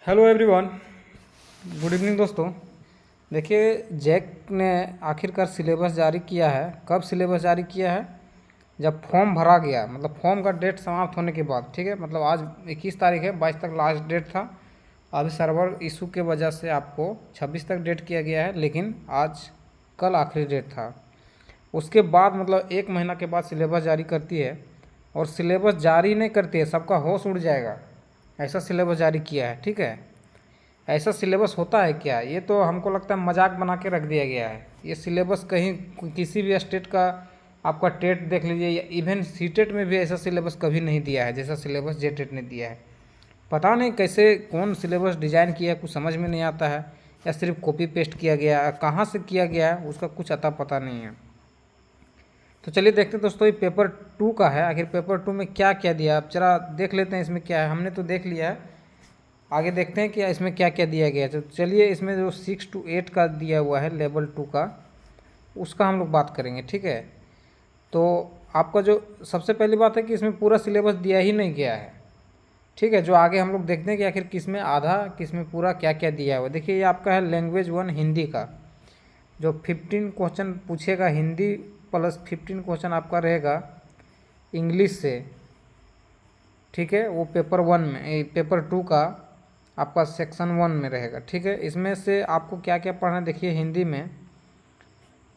Hello everyone, good evening दोस्तों। देखिए, Jack ने आखिरकार सिलेबस जारी किया है। कब सिलेबस जारी किया है? जब फॉर्म भरा गया, मतलब फॉर्म का डेट समाप्त होने के बाद। ठीक है, मतलब आज 21 तारीख है, 22 तक लास्ट डेट था। अभी सर्वर इशू के वजह से आपको 26 तक डेट किया गया है, लेकिन आज कल आखिरी डेट था। उसके बाद मतलब 1 महीना के बाद सिलेबस जारी करती है। और सिलेबस जारी नहीं करती है, सबका होश उड़ जाएगा, ऐसा सिलेबस जारी किया है। ठीक है, ऐसा सिलेबस होता है क्या? ये तो हमको लगता है मजाक बना के रख दिया गया है। ये सिलेबस कहीं किसी भी स्टेट का, आपका टेट देख लीजिए, या इवन सीटेट में भी ऐसा सिलेबस कभी नहीं दिया है जैसा सिलेबस जेटेट ने दिया है। पता नहीं कैसे कौन सिलेबस डिज़ाइन किया है, कुछ समझ में नहीं आता है, या सिर्फ कॉपी पेस्ट किया गया है, कहाँ से किया गया है उसका कुछ अता पता नहीं है। तो चलिए देखते हैं दोस्तों, ये पेपर 2 का है। आखिर पेपर 2 में क्या क्या दिया, आप जरा देख लेते हैं इसमें क्या है। हमने तो देख लिया है, आगे देखते हैं कि इसमें क्या क्या दिया गया है। तो चलिए, इसमें जो 6 to 8 का दिया हुआ है लेवल 2 का, उसका हम लोग बात करेंगे। ठीक है, तो आपका जो सबसे पहली बात है कि इसमें पूरा सिलेबस दिया ही नहीं गया है। ठीक है, जो आगे हम लोग देखते हैं कि आखिर किस में आधा, किस में पूरा, क्या क्या दिया हुआ है। देखिए, ये आपका है लैंग्वेज 1 हिंदी का, जो 15 क्वेश्चन पूछेगा हिंदी, प्लस 15 क्वेश्चन आपका रहेगा इंग्लिश से। ठीक है, वो पेपर 1 में, पेपर 2 का आपका सेक्शन 1 में रहेगा। ठीक है, इसमें से आपको क्या क्या पढ़ना है देखिए। हिंदी में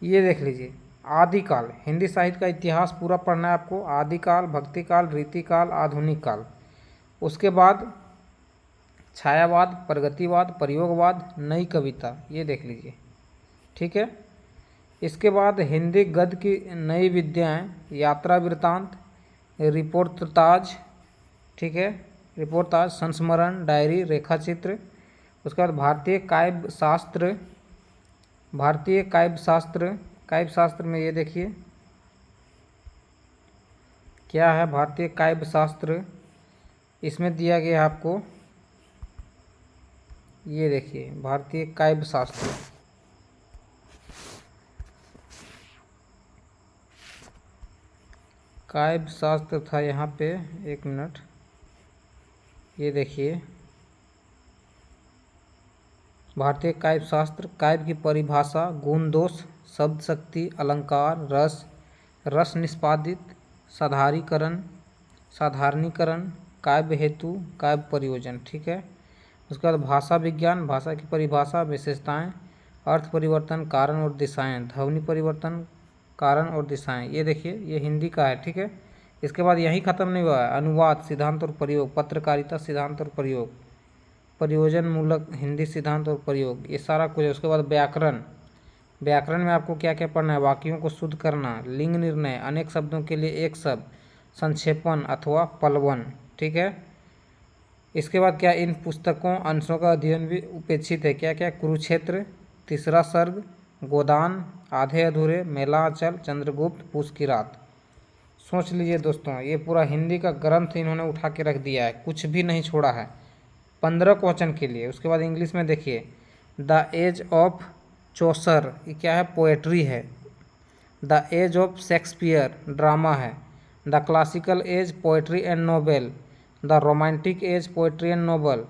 ये देख लीजिए, आदिकाल, हिंदी साहित्य का इतिहास पूरा पढ़ना है आपको। आदिकाल, भक्तिकाल, रीतिकाल, आधुनिक काल। उसके बाद छायावाद, प्रगतिवाद, प्रयोगवाद, नई कविता, ये देख लीजिए। ठीक है, इसके बाद हिंदी गद्य की नई विद्याएं, यात्रा वृत्तांत, रिपोर्ताज। ठीक है, रिपोर्ताज, संस्मरण, डायरी, रेखाचित्र। उसके बाद भारतीय काव्य शास्त्र, भारतीय काव्य शास्त्र, काव्य शास्त्र में ये देखिए क्या है। भारतीय काव्य शास्त्र, इसमें दिया गया है आपको, ये देखिए भारतीय काव्य शास्त्र। काव्य शास्त्र था यहाँ पे, एक मिनट, ये देखिए भारतीय काव्य शास्त्र, काव्य की परिभाषा, गुण दोष, शब्द शक्ति, अलंकार, रस, रस निष्पादित, साधारीकरण, साधारणीकरण, काव्य हेतु, काव्य प्रयोजन। ठीक है, उसके बाद भाषा विज्ञान, भाषा की परिभाषा, विशेषताएं, अर्थ परिवर्तन, कारण और दिशाएं, ध्वनि परिवर्तन, कारण और दिशाएं। ये देखिए, ये हिंदी का है। ठीक है, इसके बाद यही खत्म नहीं हुआ है, अनुवाद, सिद्धांत और प्रयोग, पत्रकारिता, सिद्धांत और प्रयोग, प्रयोजन मूलक हिंदी सिद्धांत और प्रयोग, ये सारा कुछ है। उसके बाद व्याकरण, व्याकरण में आपको क्या क्या पढ़ना है, वाक्यों को शुद्ध करना, लिंग निर्णय, अनेक शब्दों के लिए एक शब्द, संक्षेपण अथवा पलवन। ठीक है, इसके बाद क्या, इन पुस्तकों अंशों का अध्ययन भी उपेक्षित है। क्या क्या, कुरुक्षेत्र, तीसरा सर्ग, गोदान, आधे अधूरे, मेलांचल, चंद्रगुप्त, पूस की रात। सोच लीजिए दोस्तों, ये पूरा हिंदी का ग्रंथ इन्होंने उठा के रख दिया है, कुछ भी नहीं छोड़ा है, 15 क्वेश्चन के लिए। उसके बाद इंग्लिश में देखिए, द एज ऑफ चौसर, ये क्या है, पोएट्री है। The age of Shakespeare, drama है। The classical age, poetry and novel. The romantic age, poetry and novel.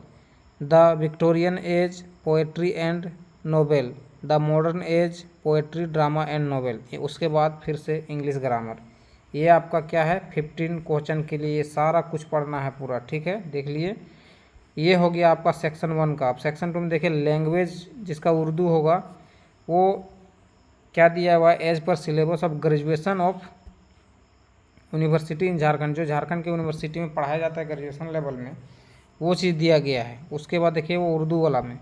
The Victorian age, poetry and novel. The modern age, poetry, drama and novel. उसके बाद फिर से English grammar. ये आपका क्या है, 15 question के लिए ये सारा कुछ पढ़ना है पूरा। ठीक है, देख लिए, ये हो गया आपका सेक्शन 1 का। अब सेक्शन 2 में देखिए, लैंग्वेज जिसका उर्दू होगा, वो क्या दिया हुआ है, as per syllabus of graduation of university in Jharkhand, जो झारखंड की यूनिवर्सिटी में पढ़ाया जाता है ग्रेजुएशन लेवल में, वो चीज़ दिया गया है। उसके बाद देखिए, वो उर्दू वाला में,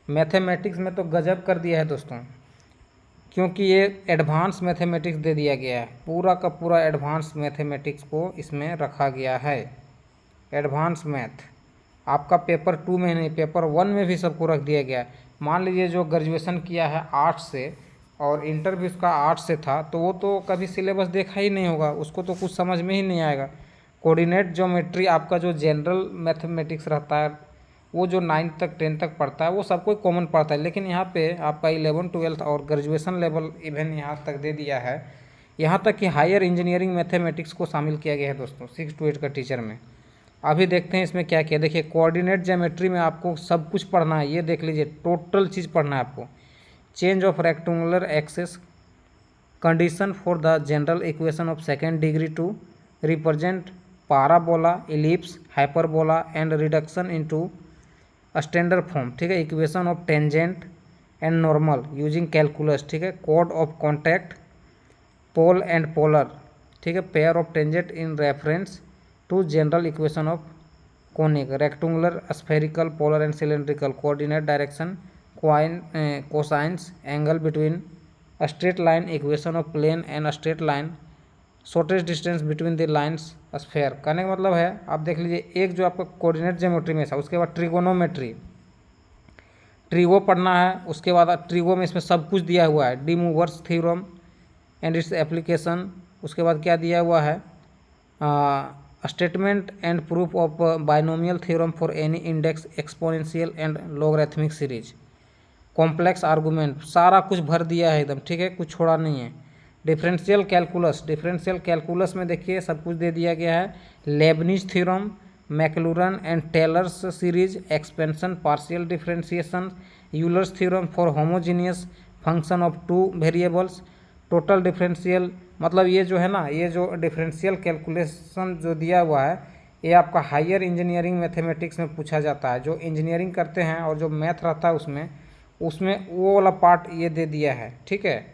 मैथमेटिक्स में तो गजब कर दिया है दोस्तों, क्योंकि ये एडवांस मैथमेटिक्स दे दिया गया है, पूरा का पूरा एडवांस मैथमेटिक्स को इसमें रखा गया है। एडवांस मैथ आपका पेपर 2 में नहीं, पेपर 1 में भी सबको रख दिया गया है। मान लीजिए जो ग्रेजुएशन किया है आर्ट्स से और इंटर भी उसका आर्ट्स से था, तो वो तो कभी सिलेबस देखा ही नहीं होगा, उसको तो कुछ समझ में ही नहीं आएगा। कोऑर्डिनेट ज्योमेट्री आपका जो जनरल मैथमेटिक्स रहता है, वो जो 9th तक 10th तक पढ़ता है, वो सबको कॉमन पढ़ता है। लेकिन यहाँ पे आपका 11 12 और ग्रेजुएशन लेवल इवन यहाँ तक दे दिया है, यहाँ तक कि हायर इंजीनियरिंग मैथमेटिक्स को शामिल किया गया है दोस्तों 6 to 8 का टीचर में। अभी देखते हैं इसमें क्या क्या। देखिए कोऑर्डिनेट ज्योमेट्री में आपको सब कुछ पढ़ना है, ये देख लीजिए टोटल चीज़ पढ़ना है आपको। Change of rectangular axis, condition for the general equation of second degree to represent parabola, ellipse, hyperbola and reduction into standard form, ठीक है। Equation of tangent and normal using calculus, ठीक है। कोड of contact, pole and polar, ठीक है। Pair of tangent in reference to general equation of conic, rectangular, spherical, polar and cylindrical, coordinate direction, cosines, angle between straight line, equation of plane and straight line, shortest distance between the lines, sphere. कहने का मतलब है आप देख लीजिए एक जो आपका कोऑर्डिनेट ज्योमेट्री में था, उसके बाद ट्रिगोनोमेट्री, ट्रिगो पढ़ना है। उसके बाद ट्रिगो में इसमें सब कुछ दिया हुआ है, D movers theorem and its application. उसके बाद क्या दिया हुआ है, statement and proof of binomial theorem for any index exponential and logarithmic series, complex argument, सारा कुछ भर दिया है एकदम, ठीक है, कुछ छोड़ा नहीं है। डिफरेंशियल कैलकुलस, डिफरेंशियल कैलकुलस में देखिए सब कुछ दे दिया गया है। Leibniz theorem, Maclaurin and Taylor's series, expansion, partial differentiation, Euler's theorem for homogeneous function of two variables, total differential. मतलब ये जो है ना, ये जो डिफरेंशियल कैलकुलेशन जो दिया हुआ है, ये आपका हायर इंजीनियरिंग मैथमेटिक्स में पूछा जाता है। जो इंजीनियरिंग करते हैं और जो मैथ रहता है उसमें उसमें वो वाला पार्ट ये दे दिया है, ठीक है।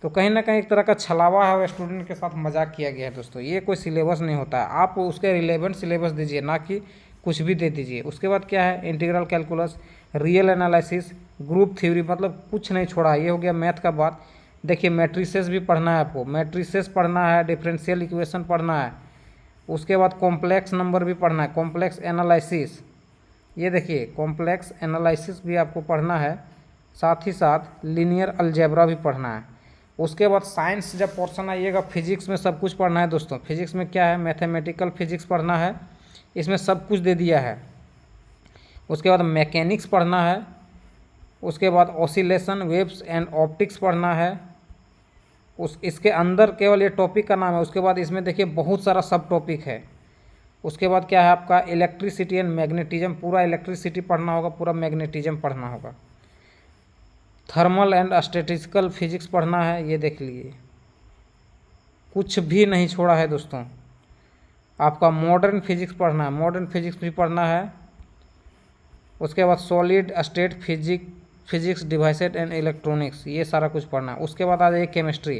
तो कहीं ना कहीं एक तरह का छलावा है और स्टूडेंट के साथ मजाक किया गया है दोस्तों। ये कोई सिलेबस नहीं होता है, आप उसके रिलेवेंट सिलेबस दीजिए, ना कि कुछ भी दे दीजिए। उसके बाद क्या है, integral calculus, real analysis, group theory, मतलब कुछ नहीं छोड़ा। ये हो गया मैथ का बात। देखिए मैट्रिसेस भी पढ़ना है आपको, मैट्रिसेस पढ़ना है, डिफरेंशियल इक्वेशन पढ़ना है। उसके बाद कॉम्प्लेक्स नंबर भी पढ़ना है, कॉम्प्लेक्स एनालिसिस, ये देखिए कॉम्प्लेक्स एनालिसिस भी आपको पढ़ना है। साथ ही साथ लीनियर अलजेब्रा भी पढ़ना है। उसके बाद साइंस जब पोर्शन आइएगा, फिजिक्स में सब कुछ पढ़ना है दोस्तों। फिजिक्स में क्या है, मैथमेटिकल फिजिक्स पढ़ना है, इसमें सब कुछ दे दिया है। उसके बाद मैकेनिक्स पढ़ना है। उसके बाद ऑसिलेशन, वेव्स एंड ऑप्टिक्स पढ़ना है। इसके अंदर केवल ये टॉपिक का नाम है। उसके बाद इसमें देखिए बहुत सारा सब टॉपिक है। उसके बाद क्या है आपका इलेक्ट्रिसिटी एंड मैग्नेटिज्म, पूरा इलेक्ट्रिसिटी पढ़ना होगा, पूरा मैग्नेटिज्म पढ़ना होगा। थर्मल एंड स्टैटिस्टिकल फिजिक्स पढ़ना है, ये देख लीजिए कुछ भी नहीं छोड़ा है दोस्तों। आपका मॉडर्न फिजिक्स पढ़ना है, मॉडर्न फिजिक्स भी पढ़ना है। उसके बाद solid state physics, devices and electronics, ये सारा कुछ पढ़ना है। उसके बाद आ जाइए केमिस्ट्री।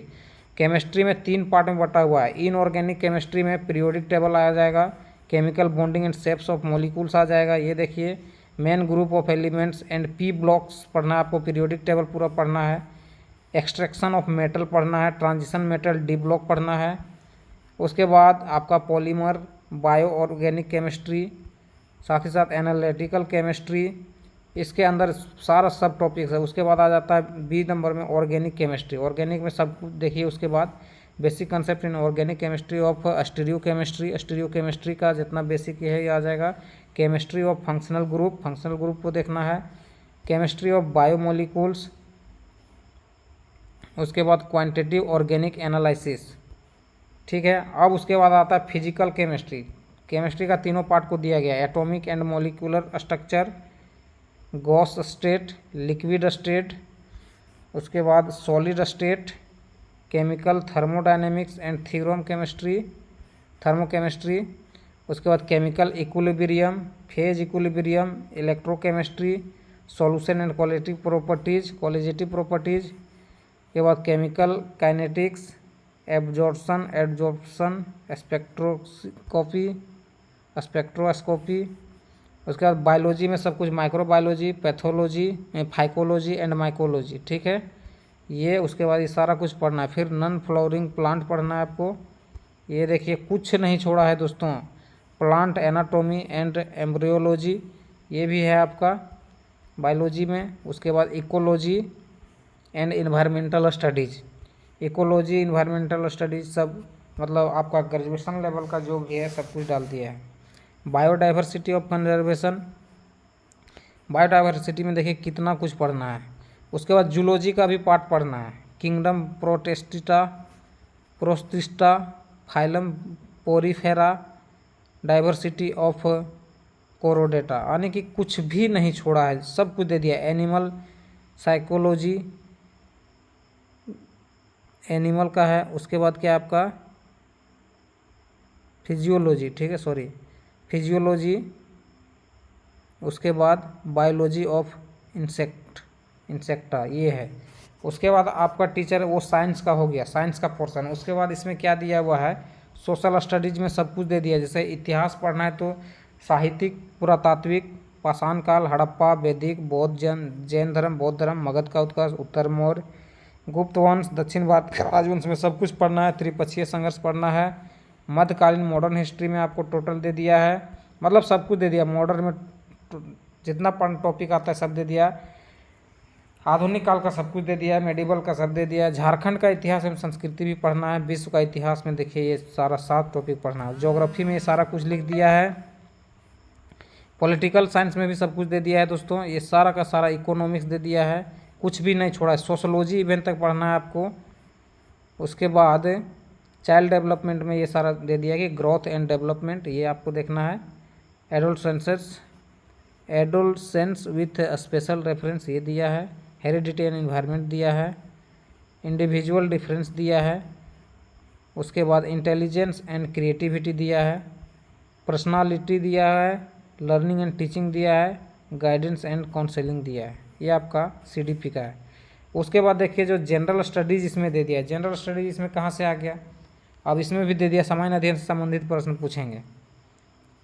केमिस्ट्री में 3 पार्ट में बटा हुआ है। इनऑर्गेनिक केमिस्ट्री में पीरियोडिक टेबल आ जाएगा, chemical bonding and shapes of molecules आ जाएगा, ये देखिए main group of elements and P blocks पढ़ना है आपको, पीरियोडिक टेबल पूरा पढ़ना है। एक्सट्रैक्शन ऑफ मेटल पढ़ना है, ट्रांजिशन मेटल डी ब्लॉक पढ़ना है। उसके बाद आपका पॉलीमर, बायो ऑर्गेनिक केमिस्ट्री, साथ ही साथ एनालिटिकल केमिस्ट्री, इसके अंदर सारा सब टॉपिक्स है। उसके बाद आ जाता है बी नंबर में ऑर्गेनिक केमिस्ट्री। ऑर्गेनिक में सब कुछ देखिए। उसके बाद basic concept in organic chemistry of stereo chemistry, stereo chemistry का जितना बेसिक है ये आ जाएगा। Chemistry of functional group, functional group को देखना है। केमिस्ट्री ऑफ बायोमोलिक्यूल्स, उसके बाद क्वांटिटेटिव ऑर्गेनिक एनालिसिस, ठीक है। अब उसके बाद आता है फिजिकल केमिस्ट्री। केमिस्ट्री का तीनों पार्ट को दिया गया है, atomic and molecular structure, Gauss state, liquid state, उसके बाद solid state, chemical thermodynamics and theorem chemistry, thermochemistry. उसके बाद chemical equilibrium, phase equilibrium, electrochemistry, solution and qualitative properties, qualitative properties. के बाद chemical kinetics, absorption, adsorption, spectroscopy. उसके बाद biology में सब कुछ, microbiology, pathology, phycology and mycology, ठीक है। ये उसके बाद ये सारा कुछ पढ़ना है। फिर नॉन फ्लावरिंग प्लांट पढ़ना है आपको, ये देखिए कुछ नहीं छोड़ा है दोस्तों। प्लांट एनाटॉमी एंड एम्ब्रियोलॉजी, ये भी है आपका बायोलॉजी में। उसके बाद ecology and environmental studies, ecology, environmental studies सब मतलब आपका ग्रेजुएशन लेवल का जो भी है सब कुछ डाल दिया है। बायोडाइवर्सिटी ऑफ कंजर्वेशन, बायोडाइवर्सिटी में देखिए कितना कुछ पढ़ना है। उसके बाद जूलॉजी का भी पार्ट पढ़ना है। Kingdom Protista, phylum Porifera, diversity of Chordata, यानी कि कुछ भी नहीं छोड़ा है, सब कुछ दे दिया। एनिमल साइकोलॉजी एनिमल का है, उसके बाद क्या आपका फिजियोलॉजी, ठीक है, सॉरी फिजियोलॉजी, उसके बाद बायोलॉजी ऑफ इंसेक्टा ये है। उसके बाद आपका टीचर वो साइंस का हो गया, साइंस का पोर्शन। उसके बाद इसमें क्या दिया हुआ है, सोशल स्टडीज में सब कुछ दे दिया। जैसे इतिहास पढ़ना है तो साहित्यिक, पुरातात्विक, पाषाण काल, हड़प्पा, वैदिक, बौद्ध, जैन धर्म, बौद्ध धर्म, मगध का उत्कर्ष, उत्तर मौर्य, गुप्त वंश, दक्षिण भारत का राजवंश में सब कुछ पढ़ना है। त्रिपक्षीय संघर्ष पढ़ना है। मध्यकालीन मॉडर्न हिस्ट्री में आपको टोटल दे दिया है, मतलब सब कुछ दे दिया। मॉडर्न में जितना टॉपिक आता है सब दे दिया। आधुनिक काल का सब कुछ दे दिया है, मेडिवल का सब दे दिया है। झारखंड का इतिहास एवं संस्कृति भी पढ़ना है। विश्व का इतिहास में देखिए ये सारा 7 टॉपिक पढ़ना है। ज्योग्राफी में ये सारा कुछ लिख दिया है। पॉलिटिकल साइंस में भी सब कुछ दे दिया है दोस्तों, ये सारा का सारा। इकोनॉमिक्स दे दिया है, कुछ भी नहीं छोड़ा है। सोशोलॉजी इवेंट तक पढ़ना है आपको। उसके बाद चाइल्ड डेवलपमेंट में ये सारा दे दिया कि ग्रोथ एंड डेवलपमेंट, ये आपको देखना है। एडोलसेंस विथ स्पेशल रेफरेंस ये दिया है। हेरिडिटी एंड इन्वायरमेंट दिया है। इंडिविजुअल डिफरेंस दिया है। उसके बाद इंटेलिजेंस एंड क्रिएटिविटी दिया है। पर्सनालिटी दिया है। लर्निंग एंड टीचिंग दिया है। गाइडेंस एंड काउंसलिंग दिया है। ये आपका CDP का है। उसके बाद देखिए जो जनरल स्टडीज़ इसमें दे दिया है। जनरल स्टडीज इसमें कहाँ से आ गया, अब इसमें भी दे दिया सामान्य अध्ययन से संबंधित प्रश्न पूछेंगे,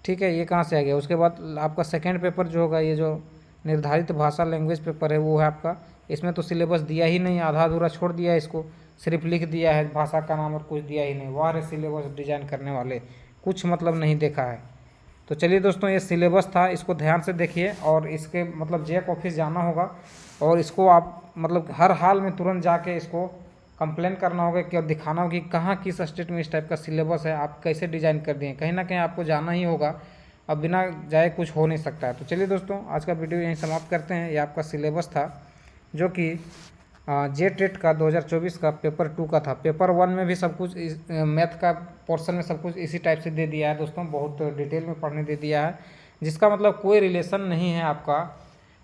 ठीक है, ये कहाँ से आ गया। उसके बाद आपका सेकेंड पेपर जो होगा, ये जो निर्धारित भाषा लैंग्वेज पेपर है वो है आपका। इसमें तो सिलेबस दिया ही नहीं, आधा अधूरा छोड़ दिया है इसको, सिर्फ लिख दिया है भाषा का नाम और कुछ दिया ही नहीं। वाह रे सिलेबस डिजाइन करने वाले, कुछ मतलब नहीं देखा है। तो चलिए दोस्तों, ये सिलेबस था, इसको ध्यान से देखिए और इसके मतलब JEC ऑफिस जाना होगा और इसको आप मतलब हर हाल में तुरंत जाके इसको कंप्लेन करना होगा कि और दिखाना होगा कि कहाँ किस स्टेट में इस टाइप का सिलेबस है, आप कैसे डिज़ाइन कर दिए। कहीं ना कहीं आपको जाना ही होगा, अब बिना जाए कुछ हो नहीं सकता है। तो चलिए दोस्तों, आज का वीडियो यहीं समाप्त करते हैं। ये आपका सिलेबस था जो कि JET का 2024 का पेपर 2 का था। पेपर 1 में भी सब कुछ मैथ का पोर्शन में सब कुछ इसी टाइप से दे दिया है दोस्तों, बहुत डिटेल में पढ़ने दे दिया है, जिसका मतलब कोई रिलेशन नहीं है आपका,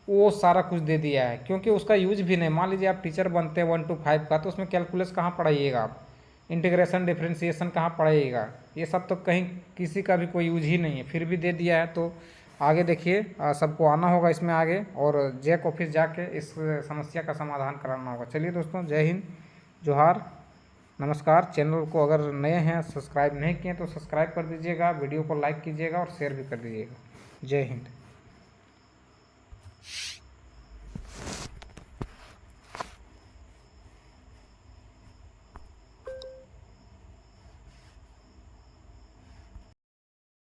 वो सारा कुछ दे दिया है। क्योंकि उसका यूज भी नहीं, मान लीजिए आप टीचर बनते हैं 1 to 5 का, तो उसमें कैलकुलस कहाँ पढ़ाइएगा आप, इंटीग्रेशन डिफ्रेंशिएशन कहाँ पढ़ाइएगा, ये सब तो कहीं किसी का भी कोई यूज ही नहीं है, फिर भी दे दिया है। तो आगे देखिए सबको आना होगा इसमें आगे और JEC ऑफिस जाके इस समस्या का समाधान कराना होगा। चलिए दोस्तों, जय हिंद, जोहार, नमस्कार। चैनल को अगर नए हैं, सब्सक्राइब नहीं किए तो सब्सक्राइब कर दीजिएगा, वीडियो को लाइक कीजिएगा और शेयर भी कर दीजिएगा। जय हिंद।